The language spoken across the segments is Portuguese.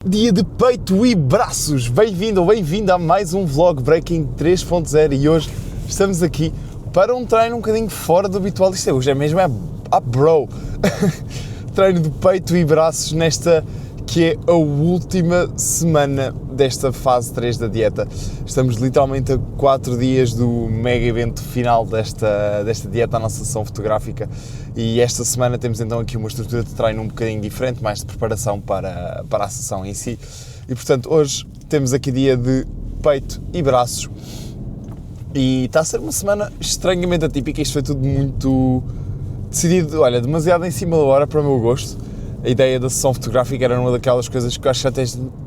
Dia de peito e braços, bem-vindo ou bem-vinda a mais um vlog Breaking 3.0 e hoje estamos aqui para um treino um bocadinho fora do habitual. Isto hoje é mesmo bro, treino de peito e braços nesta que é a última semana desta fase 3 da dieta. Estamos literalmente a 4 dias do mega evento final desta dieta, a nossa sessão fotográfica, e esta semana temos então aqui uma estrutura de treino um bocadinho diferente, mais de preparação para a sessão em si, e portanto hoje temos aqui dia de peito e braços, e está a ser uma semana estranhamente atípica. Isto foi tudo muito decidido, olha, demasiado em cima da hora para o meu gosto. A ideia da sessão fotográfica era uma daquelas coisas que eu acho que até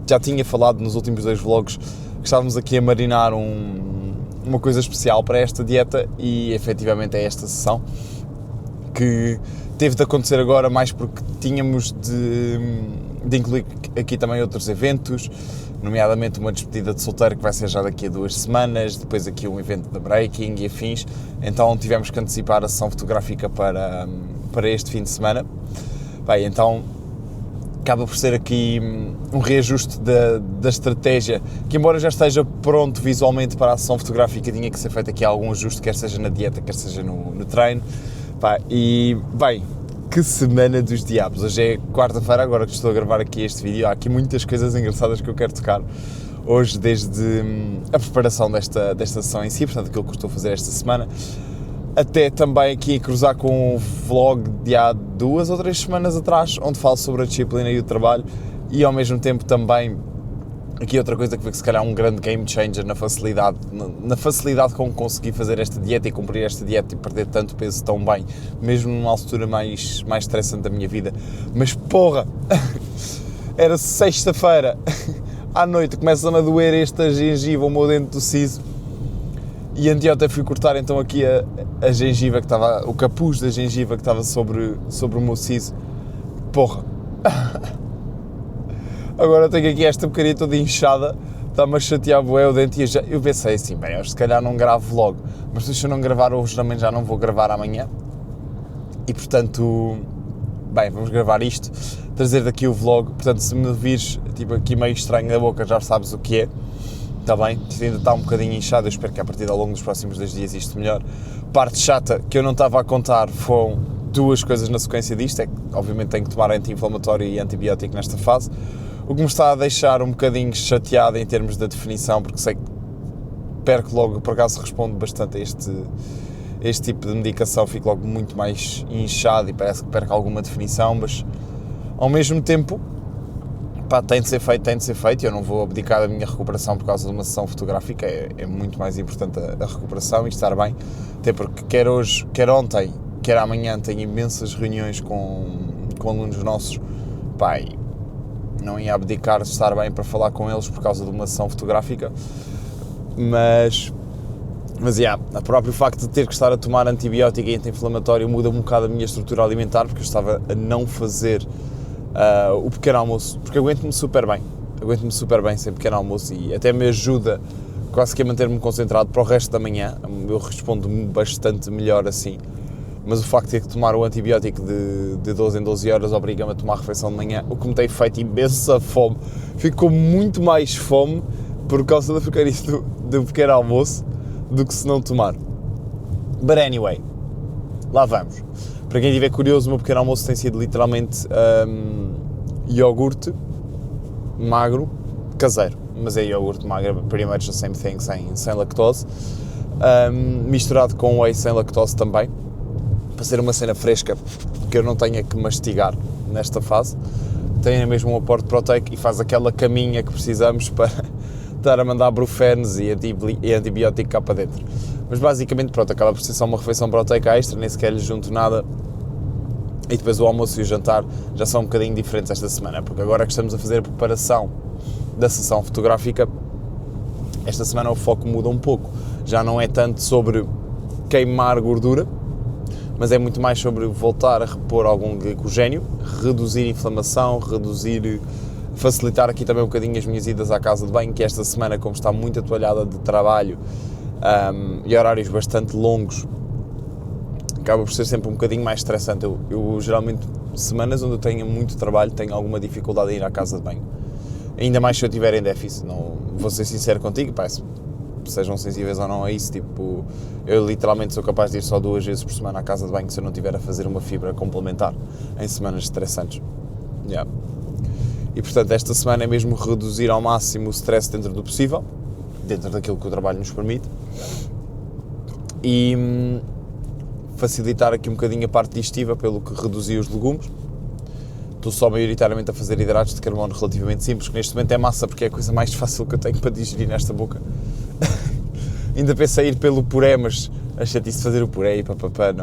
já tinha falado nos últimos 2 vlogs, que estávamos aqui a marinar uma coisa especial para esta dieta, e efetivamente é esta sessão que teve de acontecer agora, mais porque tínhamos de incluir aqui também outros eventos, nomeadamente uma despedida de solteiro que vai ser já daqui a 2 semanas, depois aqui um evento de breaking e afins, então tivemos que antecipar a sessão fotográfica para este fim de semana. Bem, então acaba por ser aqui um reajuste da estratégia, que embora já esteja pronto visualmente para a sessão fotográfica, tinha que ser feito aqui algum ajuste, quer seja na dieta, quer seja no treino. E bem, que semana dos diabos! Hoje é quarta-feira, agora que estou a gravar aqui este vídeo, há aqui muitas coisas engraçadas que eu quero tocar hoje, desde a preparação desta sessão em si, portanto aquilo que eu estou a fazer esta semana, até também aqui a cruzar com um vlog de há 2 ou 3 semanas atrás, onde falo sobre a disciplina e o trabalho, e ao mesmo tempo também aqui outra coisa que foi que se calhar um grande game changer na facilidade com que consegui fazer esta dieta e cumprir esta dieta e perder tanto peso tão bem, mesmo numa altura mais estressante da minha vida. Mas porra, era sexta-feira, à noite começa-me a doer esta gengiva, o meu dente do siso, e anteontem fui cortar então aqui a gengiva que estava, o capuz da gengiva que estava sobre o meu siso. Porra! Agora tenho aqui esta porcaria toda inchada, está-me a chatear bué o dente, e eu pensei assim, bem, hoje se calhar não gravo logo, mas se eu não gravar hoje também já não vou gravar amanhã, e portanto, bem, vamos gravar isto, trazer daqui o vlog. Portanto, se me vires tipo aqui meio estranho da boca, já sabes o que é. Está bem, isto ainda está um bocadinho inchado, eu espero que a partir ao longo dos próximos 2 dias isto melhore. Parte chata que eu não estava a contar foram 2 coisas na sequência disto, é que obviamente tenho que tomar anti-inflamatório e antibiótico nesta fase, o que me está a deixar um bocadinho chateado em termos da definição, porque sei que perco logo, por acaso respondo bastante a este tipo de medicação, fico logo muito mais inchado e parece que perco alguma definição, mas ao mesmo tempo, tem de ser feito, e eu não vou abdicar da minha recuperação por causa de uma sessão fotográfica, é muito mais importante a recuperação e estar bem, até porque quer hoje, quer ontem, quer amanhã tenho imensas reuniões com alunos nossos, não ia abdicar de estar bem para falar com eles por causa de uma sessão fotográfica, mas o próprio facto de ter que estar a tomar antibiótico e anti-inflamatório muda um bocado a minha estrutura alimentar, porque eu estava a não fazer o pequeno almoço, porque aguento-me super bem sem pequeno almoço, e até me ajuda quase que a manter-me concentrado para o resto da manhã. Eu respondo bastante melhor assim, mas o facto de ter que tomar o antibiótico de 12 em 12 horas obriga-me a tomar a refeição de manhã, o que me tem feito imensa fome. Fico com muito mais fome por causa da porcaria do pequeno almoço do que se não tomar. But anyway, lá vamos. Para quem estiver curioso, o meu pequeno almoço tem sido literalmente iogurte magro, caseiro, mas é iogurte magro, pretty much the same thing, sem lactose, misturado com whey sem lactose também, para ser uma cena fresca, que eu não tenha que mastigar nesta fase. Tem mesmo um aporte proteico e faz aquela caminha que precisamos para estar a mandar brufenes e antibiótico cá para dentro. Mas basicamente, pronto, acaba por ser só uma refeição proteica extra, nem sequer lhe junto nada, e depois o almoço e o jantar já são um bocadinho diferentes esta semana, porque agora que estamos a fazer a preparação da sessão fotográfica, esta semana o foco muda um pouco, já não é tanto sobre queimar gordura, mas é muito mais sobre voltar a repor algum glicogénio, reduzir inflamação, facilitar aqui também um bocadinho as minhas idas à casa de banho, que esta semana, como está muito atoalhada de trabalho e horários bastante longos, acaba por ser sempre um bocadinho mais estressante. Eu geralmente, semanas onde eu tenho muito trabalho, tenho alguma dificuldade em ir à casa de banho. ainda mais se eu estiver em déficit. Não, vou ser sincero contigo, pá, sejam sensíveis ou não a isso, tipo, eu literalmente sou capaz de ir só 2 vezes por semana à casa de banho se eu não estiver a fazer uma fibra complementar em semanas estressantes. Yeah. E portanto esta semana é mesmo reduzir ao máximo o stress dentro do possível, dentro daquilo que o trabalho nos permite, e facilitar aqui um bocadinho a parte digestiva, pelo que reduzi os legumes. Estou só maioritariamente a fazer hidratos de carbono relativamente simples, que neste momento é massa, porque é a coisa mais fácil que eu tenho para digerir nesta boca. Ainda pensei em ir pelo puré, mas a chatice de fazer o puré e papapá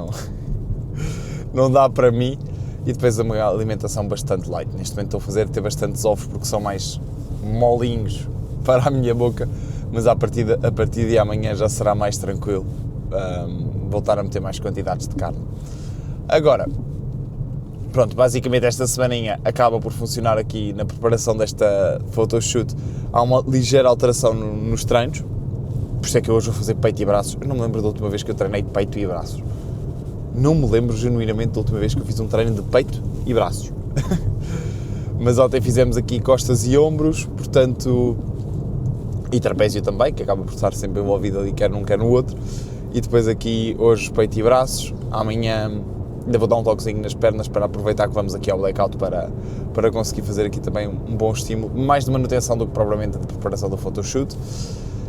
não dá para mim. E depois uma alimentação bastante light. Neste momento estou a ter bastantes ovos porque são mais molinhos para a minha boca, mas a partir de amanhã já será mais tranquilo voltar a meter mais quantidades de carne. Agora, pronto, basicamente esta semaninha acaba por funcionar aqui na preparação desta photoshoot. Há uma ligeira alteração nos treinos, por isso é que eu hoje vou fazer peito e braços. Eu não me lembro da última vez que eu treinei peito e braços. Não me lembro genuinamente da última vez que eu fiz um treino de peito e braços. Mas ontem fizemos aqui costas e ombros, portanto, e trapézio também, que acaba por estar sempre envolvido ali, quer num, quer no outro. E depois aqui, hoje, peito e braços. Amanhã ainda vou dar um toquezinho nas pernas para aproveitar que vamos aqui ao blackout para conseguir fazer aqui também um bom estímulo, mais de manutenção do que propriamente de preparação do photoshoot.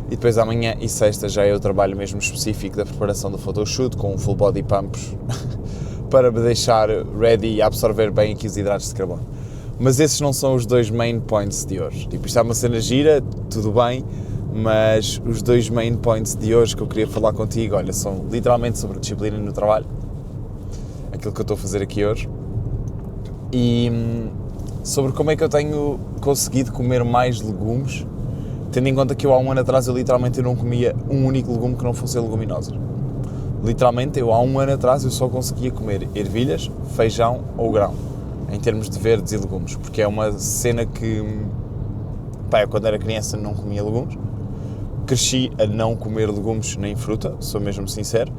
E depois amanhã e sexta já é o trabalho mesmo específico da preparação do photoshoot, com full body pumps, para me deixar ready e absorver bem aqui os hidratos de carbono. Mas esses não são os 2 main points de hoje. Tipo, isto é uma cena gira, tudo bem, mas os 2 main points de hoje que eu queria falar contigo, olha, são literalmente sobre disciplina no trabalho, aquilo que eu estou a fazer aqui hoje, e sobre como é que eu tenho conseguido comer mais legumes, tendo em conta que eu há um ano atrás eu literalmente não comia um único legume que não fosse leguminosas. Literalmente eu há um ano atrás eu só conseguia comer ervilhas, feijão ou grão, em termos de verdes e legumes, porque é uma cena que, pá, eu quando era criança não comia legumes, cresci a não comer legumes nem fruta, sou mesmo sincero.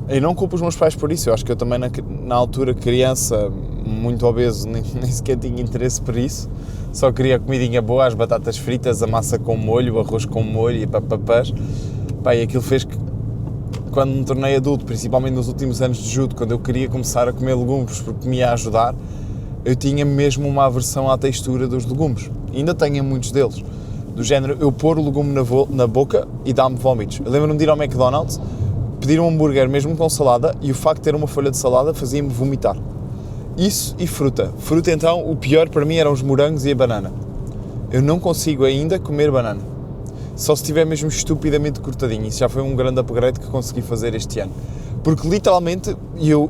Eu não culpo os meus pais por isso, eu acho que eu também na altura criança, muito obeso, nem sequer tinha interesse por isso, só queria comidinha boa, as batatas fritas, a massa com molho, o arroz com molho e papapás. Pá, e aquilo fez que, quando me tornei adulto, principalmente nos últimos anos de judo, quando eu queria começar a comer legumes porque me ia ajudar, eu tinha mesmo uma aversão à textura dos legumes. E ainda tenho muitos deles. Do género, eu pôr o legume na boca e dá-me vómitos. Eu lembro-me de ir ao McDonald's, pedir um hambúrguer mesmo com salada, e o facto de ter uma folha de salada fazia-me vomitar. Isso e fruta. Fruta, então, o pior para mim eram os morangos e a banana. Eu não consigo ainda comer banana. Só se estiver mesmo estupidamente cortadinho. Isso já foi um grande upgrade que consegui fazer este ano. Porque, literalmente,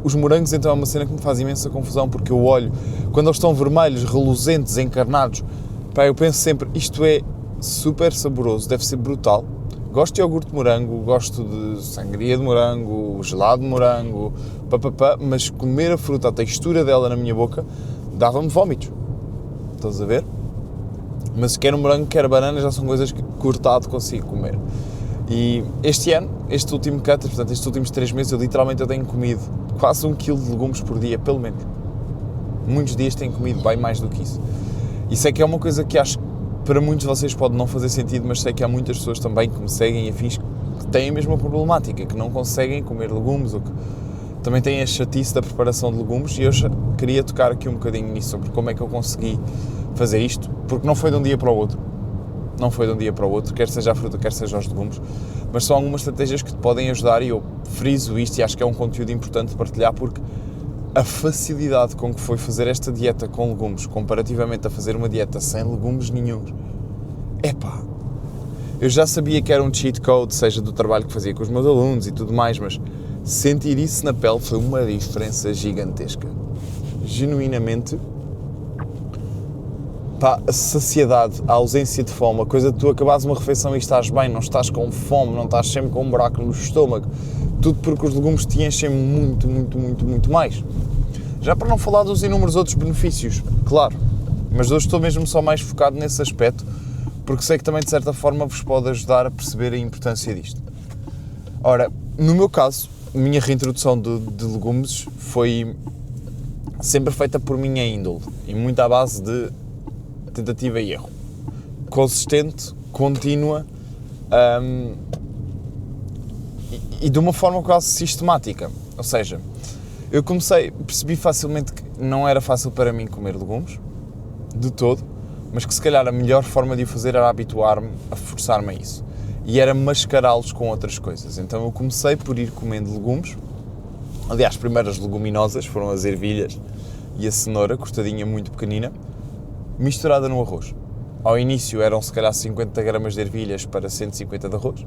os morangos, então, é uma cena que me faz imensa confusão, porque eu olho, quando eles estão vermelhos, reluzentes, encarnados, pá, eu penso sempre, isto é super saboroso, deve ser brutal. Gosto de iogurte de morango, gosto de sangria de morango, gelado de morango, papapá, mas comer a fruta, a textura dela na minha boca, dava-me vómitos. Estás a ver? Mas quer morango, quer banana, já são coisas que cortado consigo comer. E este ano, este último cut, portanto, estes últimos 3 meses, eu literalmente tenho comido quase 1 kg de legumes por dia, pelo menos. Muitos dias tenho comido bem mais do que isso. E sei que é uma coisa que acho que para muitos de vocês pode não fazer sentido, mas sei que há muitas pessoas também que me seguem e afins que têm a mesma problemática, que não conseguem comer legumes, ou que também têm a chatice da preparação de legumes, e eu queria tocar aqui um bocadinho nisso, sobre como é que eu consegui fazer isto, porque não foi de um dia para o outro. Não foi de um dia para o outro, quer seja a fruta, quer seja os legumes, mas são algumas estratégias que te podem ajudar, e eu friso isto e acho que é um conteúdo importante de partilhar, porque a facilidade com que foi fazer esta dieta com legumes, comparativamente a fazer uma dieta sem legumes nenhuns, epá, eu já sabia que era um cheat code, seja do trabalho que fazia com os meus alunos e tudo mais, mas sentir isso na pele foi uma diferença gigantesca. Genuinamente, pá, a saciedade, a ausência de fome, a coisa de tu acabares uma refeição e estás bem, não estás com fome, não estás sempre com um buraco no estômago, tudo porque os legumes te enchem muito, muito, muito, muito mais. Já para não falar dos inúmeros outros benefícios, claro, mas hoje estou mesmo só mais focado nesse aspecto, porque sei que também de certa forma vos pode ajudar a perceber a importância disto. Ora, no meu caso, a minha reintrodução de legumes foi sempre feita por minha índole, e muito à base de tentativa e erro. Consistente, contínua e de uma forma quase sistemática. Ou seja, eu percebi facilmente que não era fácil para mim comer legumes, de todo, mas que se calhar a melhor forma de o fazer era habituar-me, a forçar-me a isso. E era mascará-los com outras coisas. Então eu comecei por ir comendo legumes. Aliás, as primeiras leguminosas foram as ervilhas e a cenoura, cortadinha muito pequenina, misturada no arroz. Ao início eram se calhar 50 gramas de ervilhas para 150 de arroz.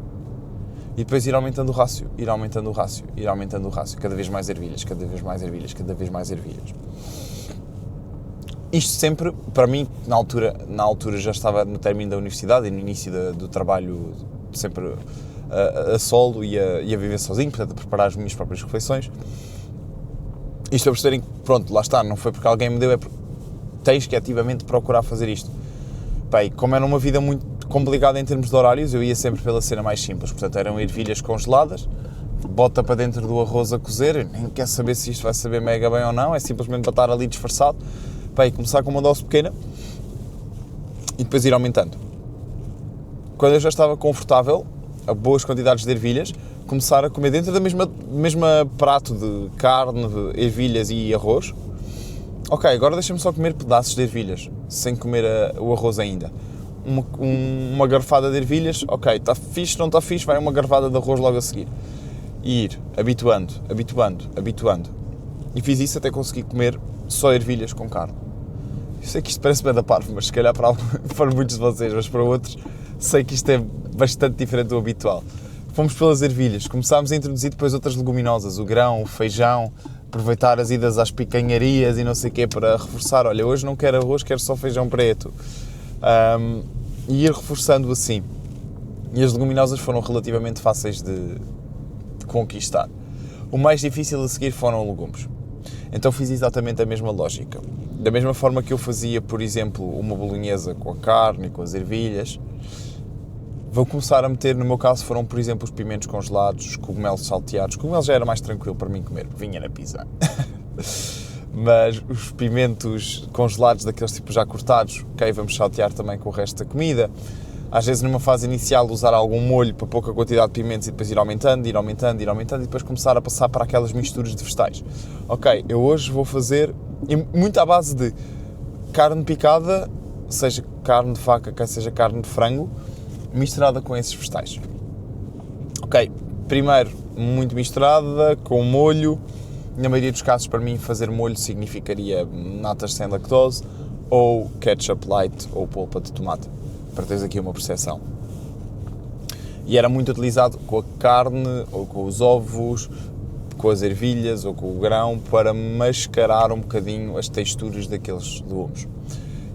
E depois ir aumentando o rácio, cada vez mais ervilhas, cada vez mais ervilhas, cada vez mais ervilhas. Isto sempre, para mim, na altura já estava no término da universidade e no início do trabalho, sempre a solo e a viver sozinho, portanto a preparar as minhas próprias refeições. Isto para perceberem que, pronto, lá está, não foi porque alguém me deu, é porque tens que ativamente procurar fazer isto. Bem, como era uma vida muito complicada em termos de horários, eu ia sempre pela cena mais simples, portanto eram ervilhas congeladas, bota para dentro do arroz a cozer, eu nem quero saber se isto vai saber mega bem ou não, é simplesmente para estar ali disfarçado, bem, começar com uma dose pequena e depois ir aumentando. Quando eu já estava confortável, a boas quantidades de ervilhas, começar a comer dentro da mesma prato de carne, de ervilhas e arroz. Ok, agora deixa-me só comer pedaços de ervilhas, sem comer o arroz ainda. Uma garfada de ervilhas, ok, está fixe, não está fixe, vai uma garfada de arroz logo a seguir. E ir habituando. E fiz isso até conseguir comer só ervilhas com carne. Eu sei que isto parece bem da parvo, mas se calhar para muitos de vocês, mas para outros, sei que isto é bastante diferente do habitual. Fomos pelas ervilhas, começámos a introduzir depois outras leguminosas, o grão, o feijão, aproveitar as idas às picanharias e não sei o quê para reforçar, olha, hoje não quero arroz, quero só feijão preto. E ir reforçando assim. E as leguminosas foram relativamente fáceis de conquistar. O mais difícil a seguir foram legumes. Então fiz exatamente a mesma lógica. Da mesma forma que eu fazia, por exemplo, uma bolonhesa com a carne e com as ervilhas, vou começar a meter, no meu caso foram, por exemplo, os pimentos congelados, os cogumelos salteados. Os cogumelos já era mais tranquilo para mim comer, porque vinha na pizza. Mas os pimentos congelados, daqueles tipos já cortados, ok, vamos saltear também com o resto da comida. Às vezes numa fase inicial usar algum molho para pouca quantidade de pimentos e depois ir aumentando e depois começar a passar para aquelas misturas de vegetais. Ok, eu hoje vou fazer muito à base de carne picada, seja carne de vaca, quer seja carne de frango, misturada com esses vegetais. Ok, primeiro muito misturada, com molho. Na maioria dos casos, para mim, fazer molho significaria natas sem lactose ou ketchup light ou polpa de tomate, para teres aqui uma percepção. E era muito utilizado com a carne ou com os ovos, com as ervilhas ou com o grão, para mascarar um bocadinho as texturas daqueles legumes.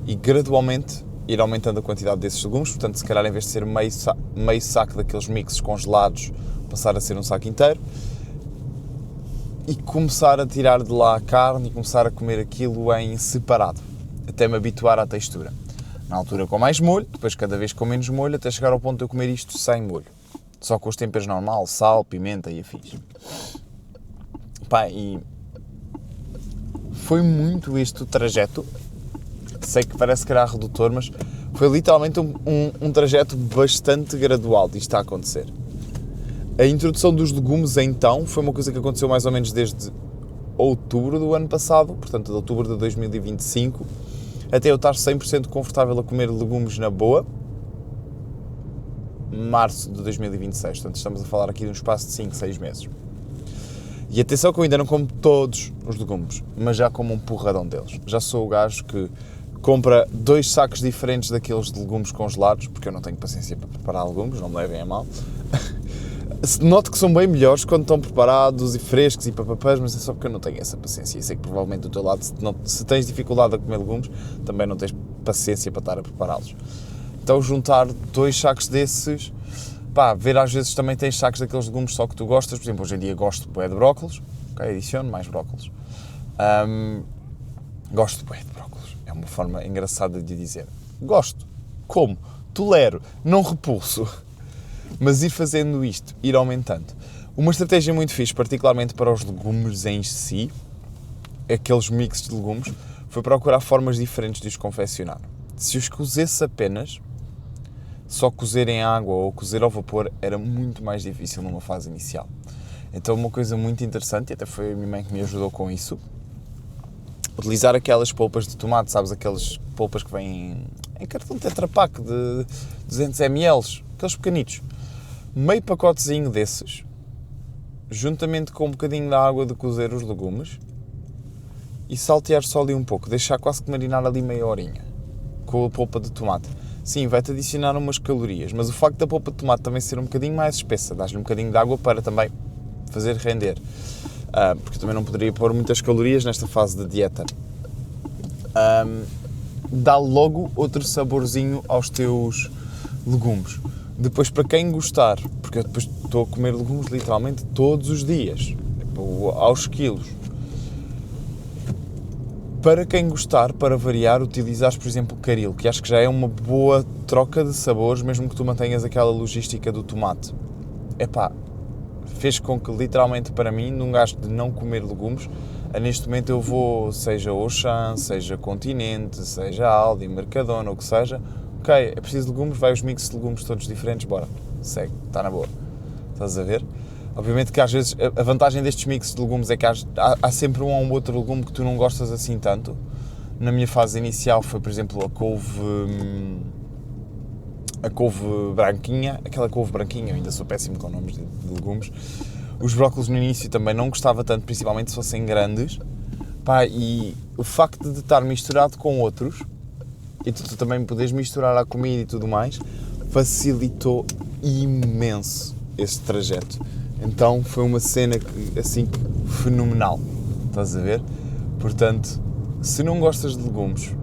E gradualmente ir aumentando a quantidade desses legumes, portanto, se calhar em vez de ser meio saco daqueles mixes congelados, passar a ser um saco inteiro. E começar a tirar de lá a carne e começar a comer aquilo em separado, até me habituar à textura. Na altura com mais molho, depois cada vez com menos molho, até chegar ao ponto de eu comer isto sem molho. Só com os temperos normal, sal, pimenta e afins. Pá, e foi muito este o trajeto. Sei que parece que era redutor, mas foi literalmente um trajeto bastante gradual disto a acontecer. A introdução dos legumes, então, foi uma coisa que aconteceu mais ou menos desde outubro do ano passado, portanto, de outubro de 2025, até eu estar 100% confortável a comer legumes na boa, março de 2026. Portanto, estamos a falar aqui de um espaço de 5, 6 meses. E atenção que eu ainda não como todos os legumes, mas já como um porradão deles. Já sou o gajo que compra 2 sacos diferentes daqueles de legumes congelados, porque eu não tenho paciência para preparar legumes, não me levem a mal. Noto que são bem melhores quando estão preparados e frescos e papapás, mas é só porque eu não tenho essa paciência. E sei que provavelmente do teu lado, se tens dificuldade a comer legumes, também não tens paciência para estar a prepará-los. Então juntar 2 sacos desses, pá, ver às vezes também tens sacos daqueles legumes só que tu gostas. Por exemplo, hoje em dia gosto de brócolos, ok, adiciono mais brócolos. Gosto de brócolos, é uma forma engraçada de dizer. Gosto, como, tolero, não repulso. Mas ir fazendo isto, ir aumentando. Uma estratégia muito fixe, particularmente para os legumes em si, aqueles mixes de legumes, foi procurar formas diferentes de os confeccionar. Se os cozesse apenas, só cozer em água ou cozer ao vapor era muito mais difícil numa fase inicial. Então uma coisa muito interessante, e até foi a minha mãe que me ajudou com isso, utilizar aquelas polpas de tomate, sabes, aquelas polpas que vêm em cartão Tetra Pak de 200 ml, aqueles pequenitos. Meio pacotezinho desses, juntamente com um bocadinho da água de cozer os legumes, e saltear só ali um pouco, deixar quase que marinar ali meia horinha, com a polpa de tomate. Sim, vai-te adicionar umas calorias, mas o facto da polpa de tomate também ser um bocadinho mais espessa, dás-lhe um bocadinho de água para também fazer render. Porque também não poderia pôr muitas calorias nesta fase de dieta. Dá logo outro saborzinho aos teus legumes. Depois, para quem gostar, porque eu depois estou a comer legumes literalmente todos os dias, aos quilos. Para quem gostar, para variar, utilizares, por exemplo, caril, que acho que já é uma boa troca de sabores, mesmo que tu mantenhas aquela logística do tomate. Fez com que, literalmente, para mim, num gasto de não comer legumes, neste momento eu vou, seja Auchan, seja Continente, seja Aldi, Mercadona, o que seja, ok, é preciso de legumes, vai os mix de legumes todos diferentes, bora, segue, está na boa. Estás a ver? Obviamente que às vezes a vantagem destes mix de legumes é que há sempre um ou um outro legume que tu não gostas assim tanto. Na minha fase inicial foi, por exemplo, a couve branquinha, aquela couve branquinha, eu ainda sou péssimo com nomes de legumes. Os brócolos no início também não gostava tanto, principalmente se fossem grandes. E o facto de estar misturado com outros, e tu também poderes misturar a comida e tudo mais, facilitou imenso esse trajeto. Então foi uma cena fenomenal, estás a ver? Portanto, se não gostas de legumes,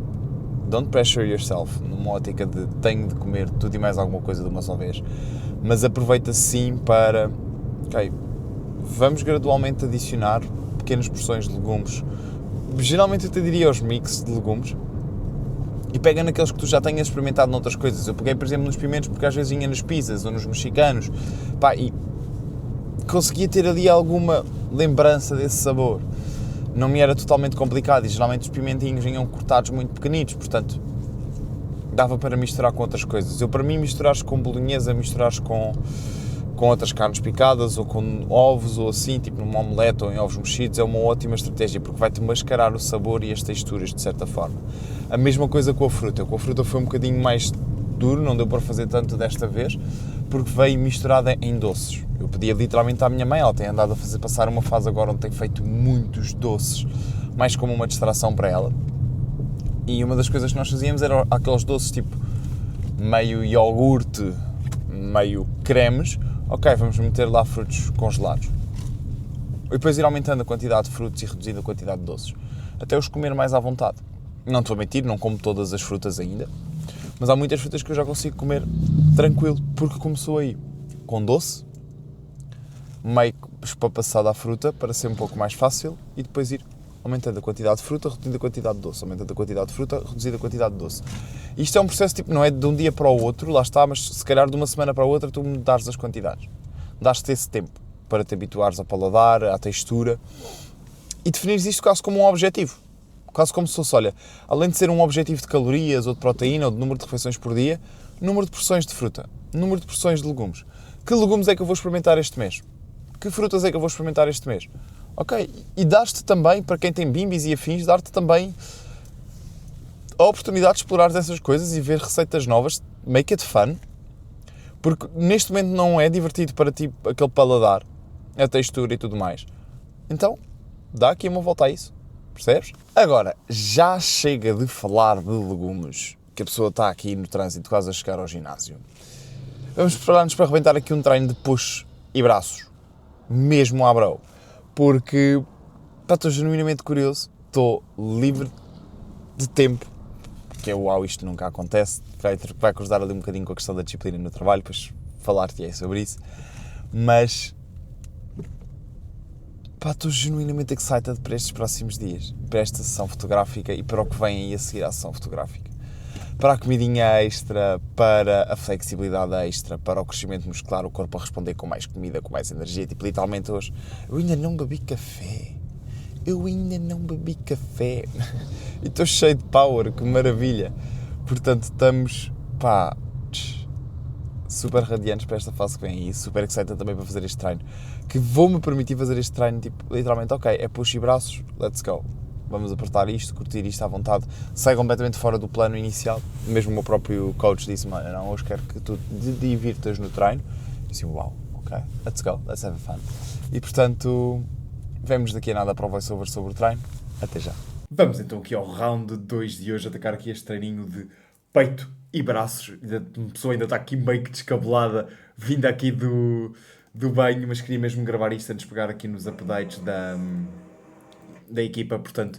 don't pressure yourself, numa ótica de tenho de comer tudo e mais alguma coisa de uma só vez, mas aproveita sim para, vamos gradualmente adicionar pequenas porções de legumes, geralmente eu te diria os mix de legumes, e pega naqueles que tu já tenhas experimentado noutras coisas. Eu peguei, por exemplo, nos pimentos porque às vezes vinha nas pizzas ou nos mexicanos, e conseguia ter ali alguma lembrança desse sabor. Não me era totalmente complicado e geralmente os pimentinhos vinham cortados muito pequenitos, portanto dava para misturar com outras coisas. Para mim, misturares com bolonhesa, misturares com outras carnes picadas ou com ovos ou assim, tipo numa omelete ou em ovos mexidos, é uma ótima estratégia porque vai-te mascarar o sabor e as texturas de certa forma. A mesma coisa com a fruta. Com a fruta foi um bocadinho mais duro, não deu para fazer tanto desta vez, porque veio misturada em doces. Eu pedia literalmente à minha mãe, ela tem andado a passar uma fase agora onde tem feito muitos doces, mais como uma distração para ela. E uma das coisas que nós fazíamos era aqueles doces tipo meio iogurte, meio cremes. Ok, vamos meter lá frutos congelados. E depois ir aumentando a quantidade de frutos e reduzindo a quantidade de doces, até os comer mais à vontade. Não te vou mentir, não como todas as frutas ainda, mas há muitas frutas que eu já consigo comer tranquilo, porque começou aí com doce, meio espapassada a fruta para ser um pouco mais fácil, e depois ir aumentando a quantidade de fruta, reduzindo a quantidade de doce, aumentando a quantidade de fruta, reduzindo a quantidade de doce. Isto é um processo, não é de um dia para o outro, lá está, mas se calhar de uma semana para a outra tu mudares as quantidades. Dás-te esse tempo para te habituares ao paladar, à textura, e definires isto quase como um objetivo. Quase como se fosse, olha, além de ser um objetivo de calorias, ou de proteína, ou de número de refeições por dia, número de porções de fruta, número de porções de legumes. Que legumes é que eu vou experimentar este mês? Que frutas é que eu vou experimentar este mês? Ok, e dar-te também, para quem tem bimbis e afins, dar-te também a oportunidade de explorar essas coisas e ver receitas novas, make it fun, porque neste momento não é divertido para ti aquele paladar, a textura e tudo mais. Então, dá aqui uma volta a isso. Percebes? Agora, já chega de falar de legumes, que a pessoa está aqui no trânsito quase a chegar ao ginásio. Vamos preparar-nos para arrebentar aqui um treino de push e braços, mesmo à bro, porque estou genuinamente curioso, estou livre de tempo, que é uau, isto nunca acontece, vai cruzar ali um bocadinho com a questão da disciplina no trabalho, depois falar-te sobre isso, mas estou genuinamente excited para estes próximos dias, para esta sessão fotográfica e para o que vem aí a seguir à sessão fotográfica. Para a comidinha extra, para a flexibilidade extra, para o crescimento muscular, o corpo a responder com mais comida, com mais energia. Tipo, literalmente hoje, eu ainda não bebi café. E estou cheio de power, que maravilha. Portanto, estamos, pá, super radiantes para esta fase que vem aí, super excited também para fazer este treino, que vou-me permitir fazer este treino, tipo, literalmente, ok, é push e braços, let's go, vamos apertar isto, curtir isto à vontade, sai completamente fora do plano inicial, mesmo o meu próprio coach disse, mano, não, hoje quero que tu te divirtas no treino, e assim, uau, ok, let's go, let's have fun, e portanto, vemos daqui a nada para o voiceover sobre o treino, até já. Vamos então aqui ao round 2 de hoje, atacar aqui este treininho de peito e braços. A pessoa ainda está aqui meio que descabelada, vinda aqui do banho, mas queria mesmo gravar isto antes de pegar aqui nos updates da equipa. Portanto,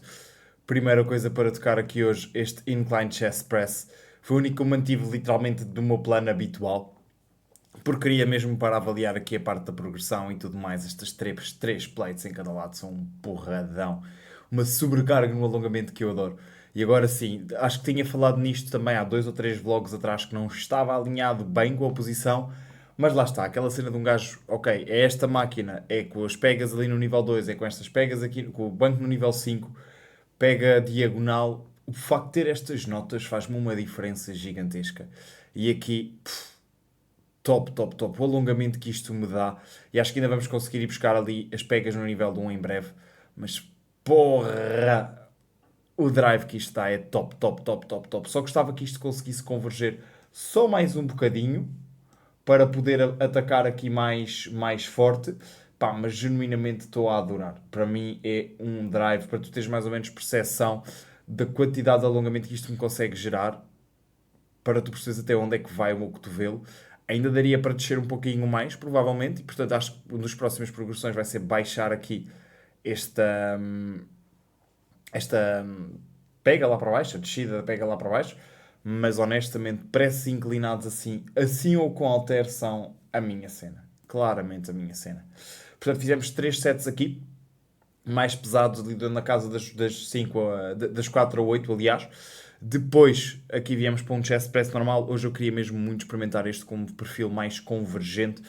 primeira coisa para tocar aqui hoje, este Incline Chest Press. Foi o único que eu mantive literalmente do meu plano habitual, porque queria mesmo para avaliar aqui a parte da progressão e tudo mais. Estas três plates em cada lado são um porradão. Uma sobrecarga no alongamento que eu adoro. E agora sim, acho que tinha falado nisto também há 2 ou 3 vlogs atrás, que não estava alinhado bem com a posição, mas lá está, aquela cena de um gajo, ok, é esta máquina, é com as pegas ali no nível 2, é com estas pegas aqui, com o banco no nível 5, pega diagonal. O facto de ter estas notas faz-me uma diferença gigantesca. E aqui, top, top, top. O alongamento que isto me dá. E acho que ainda vamos conseguir ir buscar ali as pegas no nível de 1 em breve. Mas porra! O drive que isto dá é top, top, top, top, top. Só gostava que isto conseguisse converger só mais um bocadinho para poder atacar aqui mais forte. Pá, mas genuinamente estou a adorar. Para mim é um drive, para tu teres mais ou menos percepção da quantidade de alongamento que isto me consegue gerar, para tu perceberes até onde é que vai o meu cotovelo. Ainda daria para descer um pouquinho mais, provavelmente, e portanto acho que uma das próximas progressões vai ser baixar aqui esta pega lá para baixo, a descida pega lá para baixo, mas honestamente, pressos inclinados assim ou com halter são a minha cena. Claramente a minha cena. Portanto, fizemos 3 sets aqui, mais pesados, ali na casa das 4 a 8, aliás. Depois, aqui viemos para um chest press normal. Hoje eu queria mesmo muito experimentar este com um perfil mais convergente.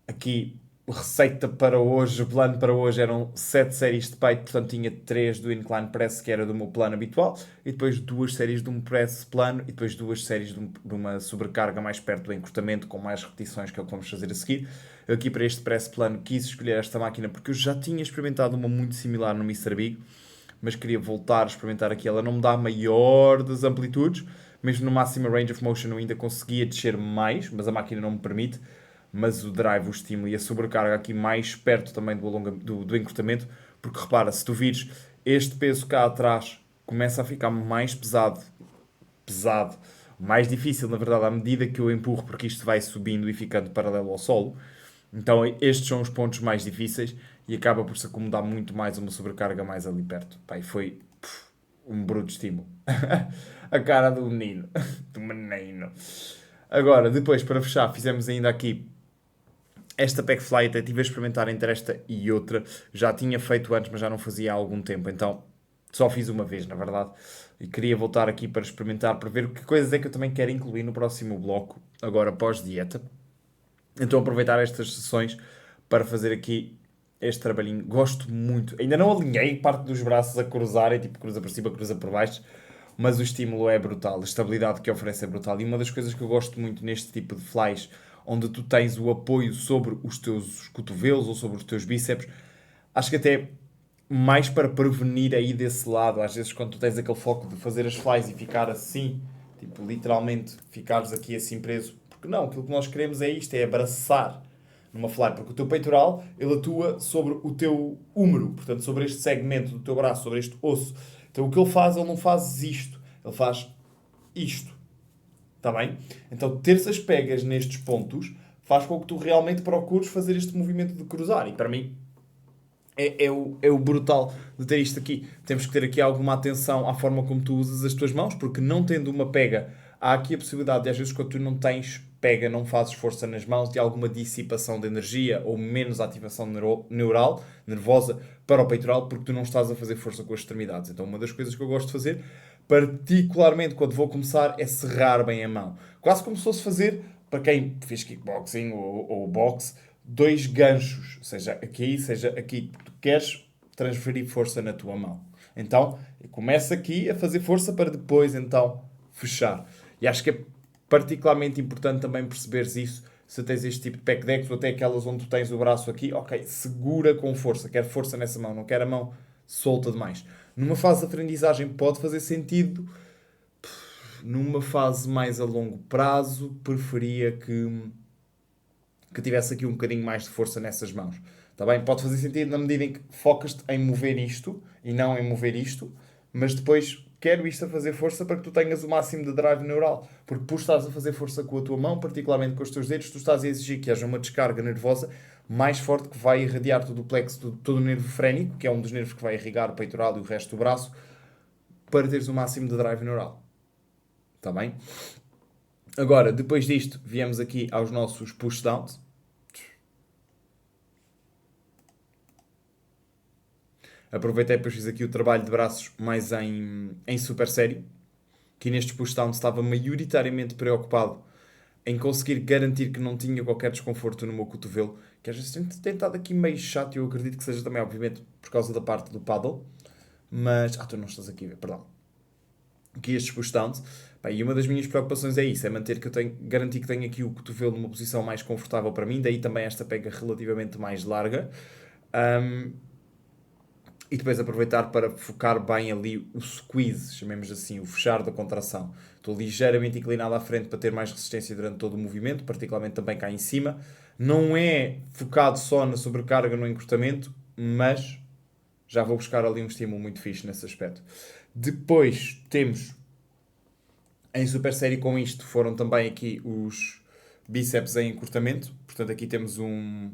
Aqui, receita para hoje, o plano para hoje eram 7 séries de peito, portanto tinha 3 do incline press, que era do meu plano habitual, e depois 2 séries de um press plano, e depois 2 séries de uma sobrecarga mais perto do encurtamento, com mais repetições, que é o que vamos fazer a seguir. Eu aqui para este press plano quis escolher esta máquina porque eu já tinha experimentado uma muito similar no Mr. Big, mas queria voltar a experimentar aqui. Ela não me dá a maior das amplitudes, mesmo no máximo range of motion eu ainda conseguia descer mais, mas a máquina não me permite. Mas o drive, o estímulo e a sobrecarga aqui mais perto também do encurtamento, porque repara, se tu vires este peso cá atrás começa a ficar mais pesado, mais difícil na verdade à medida que eu empurro, porque isto vai subindo e ficando paralelo ao solo. Então estes são os pontos mais difíceis e acaba por se acomodar muito mais uma sobrecarga mais ali perto. Pá, e foi um bruto estímulo. A cara do menino. Do menino. Agora, depois, para fechar, fizemos ainda aqui esta Pack Fly. Até estive a experimentar entre esta e outra. Já tinha feito antes, mas já não fazia há algum tempo. Então, só fiz uma vez, na verdade. E queria voltar aqui para experimentar, para ver que coisas é que eu também quero incluir no próximo bloco, agora pós-dieta. Então, aproveitar estas sessões para fazer aqui este trabalhinho. Gosto muito. Ainda não alinhei parte dos braços a cruzarem, tipo cruza por cima, cruza por baixo. Mas o estímulo é brutal, a estabilidade que oferece é brutal. E uma das coisas que eu gosto muito neste tipo de flies, onde tu tens o apoio sobre os teus cotovelos ou sobre os teus bíceps, acho que até mais para prevenir aí desse lado. Às vezes quando tu tens aquele foco de fazer as flies e ficar assim, tipo literalmente ficares aqui assim preso, porque não, aquilo que nós queremos é isto, é abraçar numa fly, porque o teu peitoral, ele atua sobre o teu húmero, portanto sobre este segmento do teu braço, sobre este osso. Então o que ele não faz isto, ele faz isto. Está bem? Então ter-se as pegas nestes pontos faz com que tu realmente procures fazer este movimento de cruzar. E para mim é o brutal de ter isto aqui. Temos que ter aqui alguma atenção à forma como tu usas as tuas mãos, porque não tendo uma pega, há aqui a possibilidade de às vezes quando tu não tens pega, não fazes força nas mãos, de alguma dissipação de energia ou menos ativação neural, nervosa, para o peitoral, porque tu não estás a fazer força com as extremidades. Então uma das coisas que eu gosto de fazer, particularmente quando vou começar, é serrar bem a mão. Quase como se fosse fazer, para quem fez kickboxing ou boxe, 2 ganchos, seja aqui. Tu queres transferir força na tua mão. Então, começa aqui a fazer força para depois, então, fechar. E acho que é particularmente importante também perceberes isso se tens este tipo de pack decks ou até aquelas onde tu tens o braço aqui, ok, segura com força, quer força nessa mão, não quer a mão solta demais. Numa fase de aprendizagem pode fazer sentido, numa fase mais a longo prazo, preferia que tivesse aqui um bocadinho mais de força nessas mãos. Está bem? Pode fazer sentido na medida em que focas-te em mover isto e não em mover isto, mas depois quero isto a fazer força para que tu tenhas o máximo de drive neural. Porque por estás a fazer força com a tua mão, particularmente com os teus dedos, tu estás a exigir que haja uma descarga nervosa mais forte que vai irradiar todo o plexo, todo o nervo frénico, que é um dos nervos que vai irrigar o peitoral e o resto do braço, para teres o máximo de drive neural. Está bem? Agora, depois disto, viemos aqui aos nossos push-downs. Aproveitei para fiz aqui o trabalho de braços mais em super série, que nestes push-downs estava maioritariamente preocupado em conseguir garantir que não tinha qualquer desconforto no meu cotovelo, que às vezes tem estado aqui meio chato e eu acredito que seja também, obviamente, por causa da parte do paddle, mas... tu não estás aqui a ver, perdão. Aqui estes push-downs. E uma das minhas preocupações é isso, é manter que eu tenho, garantir que tenho aqui o cotovelo numa posição mais confortável para mim, daí também esta pega relativamente mais larga. E depois aproveitar para focar bem ali o squeeze, chamemos assim, o fechar da contração. Estou ligeiramente inclinado à frente para ter mais resistência durante todo o movimento, particularmente também cá em cima. Não é focado só na sobrecarga no encurtamento, mas já vou buscar ali um estímulo muito fixe nesse aspecto. Depois temos, em super série com isto, foram também aqui os bíceps em encurtamento. Portanto, aqui temos um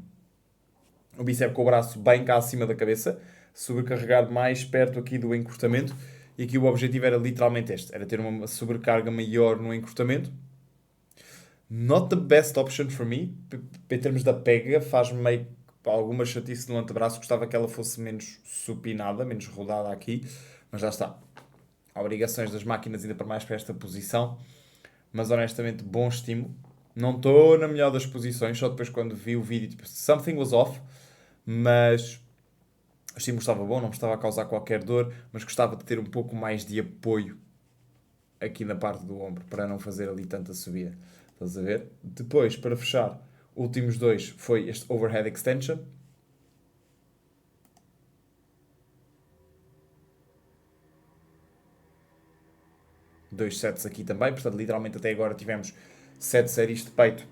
bíceps com o braço bem cá acima da cabeça, sobrecarregado mais perto aqui do encurtamento. E aqui o objetivo era literalmente este, era ter uma sobrecarga maior no encurtamento. Not the best option for me, em termos da pega, faz-me meio alguma chatice no antebraço, gostava que ela fosse menos supinada, menos rodada aqui, mas já está. Obrigações das máquinas ainda para mais para esta posição, mas honestamente bom estímulo. Não estou na melhor das posições, só depois quando vi o vídeo, tipo, something was off, mas o estímulo estava bom, não me estava a causar qualquer dor, mas gostava de ter um pouco mais de apoio aqui na parte do ombro, para não fazer ali tanta subida. Estás a ver? Depois, para fechar, últimos dois foi este overhead extension. Dois sets aqui também, portanto, literalmente até agora tivemos 7 séries de peito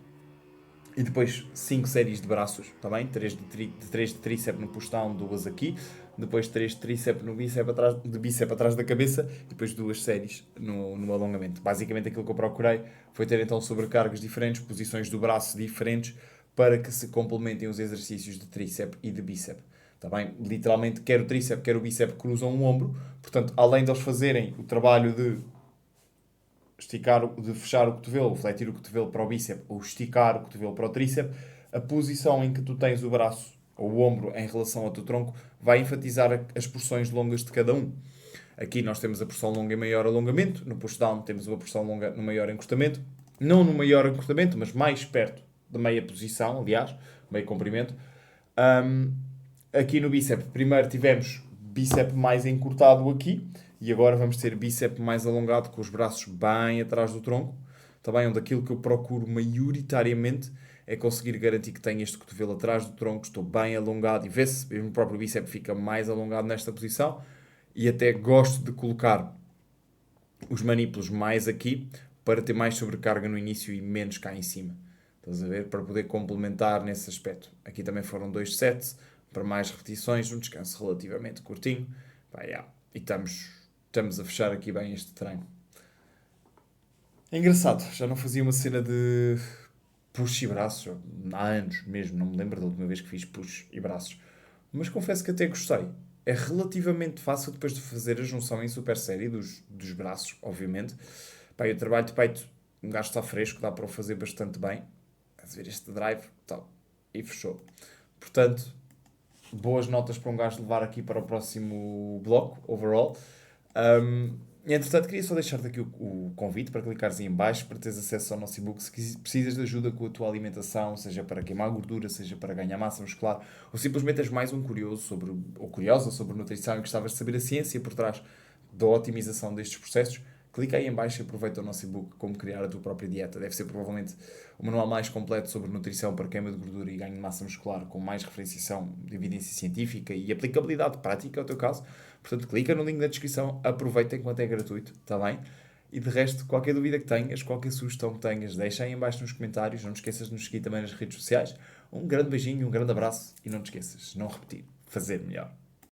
e depois 5 séries de braços, também, 3 de tríceps no push-down, 2 aqui, depois 3 de tríceps no bíceps atrás, de bíceps atrás da cabeça e depois 2 séries no alongamento. Basicamente aquilo que eu procurei foi ter então sobrecargas diferentes, posições do braço diferentes, para que se complementem os exercícios de tríceps e de bíceps. Tá bem? Literalmente, quer o tríceps, quer o bíceps cruzam um ombro, portanto, além de eles fazerem o trabalho de esticar, de fechar o cotovelo, fletir o cotovelo para o bíceps ou esticar o cotovelo para o tríceps, a posição em que tu tens o braço ou o ombro em relação ao teu tronco vai enfatizar as porções longas de cada um. Aqui nós temos a porção longa em maior alongamento, no push-down temos uma porção longa no maior encurtamento, não no maior encurtamento, mas mais perto da meia posição, aliás, meio comprimento. Aqui no bíceps, primeiro tivemos bíceps mais encurtado aqui, e agora vamos ter bíceps mais alongado, com os braços bem atrás do tronco. Também onde aquilo que eu procuro maioritariamente é conseguir garantir que tenho este cotovelo atrás do tronco, estou bem alongado, e vê-se, o próprio bíceps fica mais alongado nesta posição, e até gosto de colocar os manípulos mais aqui, para ter mais sobrecarga no início e menos cá em cima. Estás a ver? Para poder complementar nesse aspecto. Aqui também foram 2 sets, para mais repetições, um descanso relativamente curtinho. E estamos a fechar aqui bem este treino. É engraçado, já não fazia uma cena de push e braços há anos mesmo, não me lembro da última vez que fiz push e braços. Mas confesso que até gostei. É relativamente fácil depois de fazer a junção em super série dos braços, obviamente. E o trabalho de peito, um gajo está fresco, dá para o fazer bastante bem. Estás a ver este drive, tal, e fechou. Portanto, boas notas para um gajo levar aqui para o próximo bloco, overall. Entretanto, queria só deixar-te aqui o convite para clicares em baixo, para teres acesso ao nosso e-book. Se precisas de ajuda com a tua alimentação, seja para queimar gordura, seja para ganhar massa muscular, ou simplesmente és mais um curioso ou curiosa sobre nutrição e gostavas de saber a ciência por trás da otimização destes processos, clica aí em baixo e aproveita o nosso e-book Como Criar a Tua Própria Dieta. Deve ser provavelmente o manual mais completo sobre nutrição para queima de gordura e ganho de massa muscular, com mais referenciação de evidência científica e aplicabilidade prática ao teu caso. Portanto, clica no link na descrição, aproveita enquanto é gratuito, está bem? E de resto, qualquer dúvida que tenhas, qualquer sugestão que tenhas, deixa aí em baixo nos comentários. Não te esqueças de nos seguir também nas redes sociais. Um grande beijinho, um grande abraço e não te esqueças, não repetir, fazer melhor.